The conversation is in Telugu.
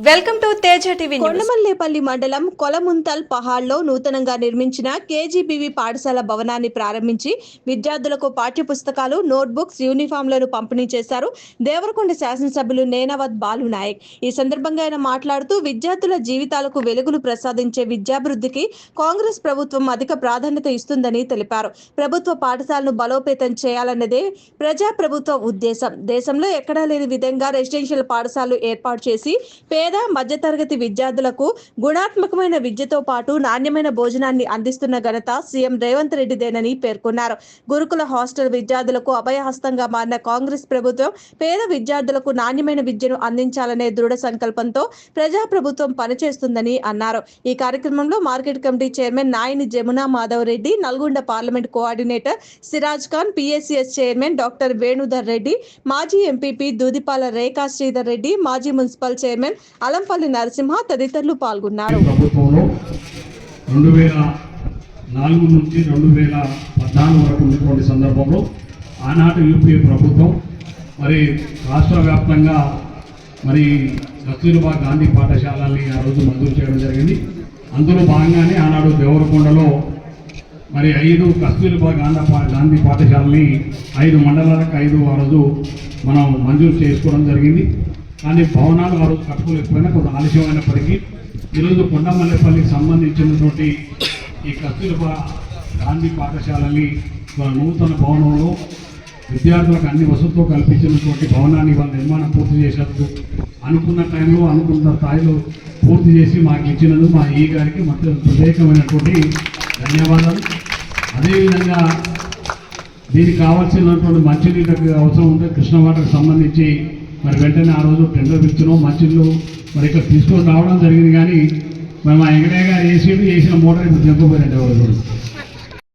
Welcome to Teja TV news. Kondamallepally మండలం కొలముంతల్ పహాడ్లో నూతనంగా నిర్మించిన కేజీబీవీ పాఠశాల భవనాన్ని ప్రారంభించి విద్యార్థులకు పాఠ్యపుస్తకాలు, నోట్బుక్స్, యూనిఫామ్లను పంపిణీ చేశారు దేవరకొండ శాసనసభ్యులు నేనావత్ బాలు నాయక్. ఈ సందర్భంగా ఆయన మాట్లాడుతూ విద్యార్థుల జీవితాలకు వెలుగులు ప్రసాదించే విద్యాభివృద్ధికి కాంగ్రెస్ ప్రభుత్వం అధిక ప్రాధాన్యత ఇస్తుందని తెలిపారు. ప్రభుత్వ పాఠశాలను బలోపేతం చేయాలన్నదే ప్రజాప్రభుత్వ ఉద్దేశం. దేశంలో ఎక్కడా లేని విధంగా రెసిడెన్షియల్ పాఠశాలలు ఏర్పాటు చేసి పేద మధ్యతరగతి విద్యార్థులకు గుణాత్మకమైన విద్యతో పాటు నాణ్యమైన భోజనాన్ని అందిస్తున్న ఘనత సీఎం రేవంత్ రెడ్డిదేనని పేర్కొన్నారు. గురుకుల హాస్టల్ విద్యార్థులకు అభయహస్తంగా మారిన కాంగ్రెస్ ప్రభుత్వం పేద విద్యార్థులకు నాణ్యమైన విద్యను అందించాలనే దృఢ సంకల్పంతో ప్రజాప్రభుత్వం పనిచేస్తుందని అన్నారు. ఈ కార్యక్రమంలో market committee chairman Nayani Jamuna Madhav Reddy, Nalgonda parliament coordinator Siraj Khan, PSCS chairman doctor Venudhar Reddy, మాజీ ఎంపీపీ దూదిపాల రేఖా శ్రీధర్ రెడ్డి, మాజీ మున్సిపల్ చైర్మన్ అలంపల్లి నరసింహ తదితరులు పాల్గొన్నారు. ప్రభుత్వంలో 2004 నుంచి 2014 వరకు ఉన్నటువంటి సందర్భంలో ఆనాటి యూపీఏ ప్రభుత్వం మరి రాష్ట్ర వ్యాప్తంగా మరి కస్తూర్బా గాంధీ పాఠశాలని ఆ రోజు మంజూరు చేయడం జరిగింది. అందులో భాగంగానే ఆనాడు దేవరకొండలో మరి 5 కస్తూర్బా గాంధీ పాఠశాలని 5 మండలాలకు 5 ఆ రోజు మనం మంజూరు చేసుకోవడం జరిగింది. కానీ భవనాలు ఆ రోజు కట్టుకోలేకపోయినా కొంత ఆలస్యమైనప్పటికీ ఈరోజు కొండమల్లేపల్లికి సంబంధించినటువంటి ఈ కస్తూర్బా గాంధీ పాఠశాలని నూతన భవనంలో విద్యార్థులకు అన్ని వసతులు కల్పించినటువంటి భవనాన్ని వాళ్ళ నిర్మాణం పూర్తి చేసేందుకు అనుకున్న టైంలో అనుకున్న స్థాయిలో పూర్తి చేసి మాకు ఇచ్చినందుకు మా ఈ గారికి మొత్తం ప్రత్యేకమైనటువంటి ధన్యవాదాలు. అదేవిధంగా దీనికి కావాల్సినటువంటి మంచినీళ్ళకి అవసరం ఉంటే కృష్ణవాటకు సంబంధించి మరి వెంటనే ఆ రోజు టెండర్ పిలిచినాం. మంచిళ్ళు మరి ఇక్కడ తీసుకొని రావడం జరిగింది. కానీ మరి మా వెంకటయ్య గారు వేసిన మోటార్ ఇప్పుడు చెప్పుకోపోయారంటే ఎవరు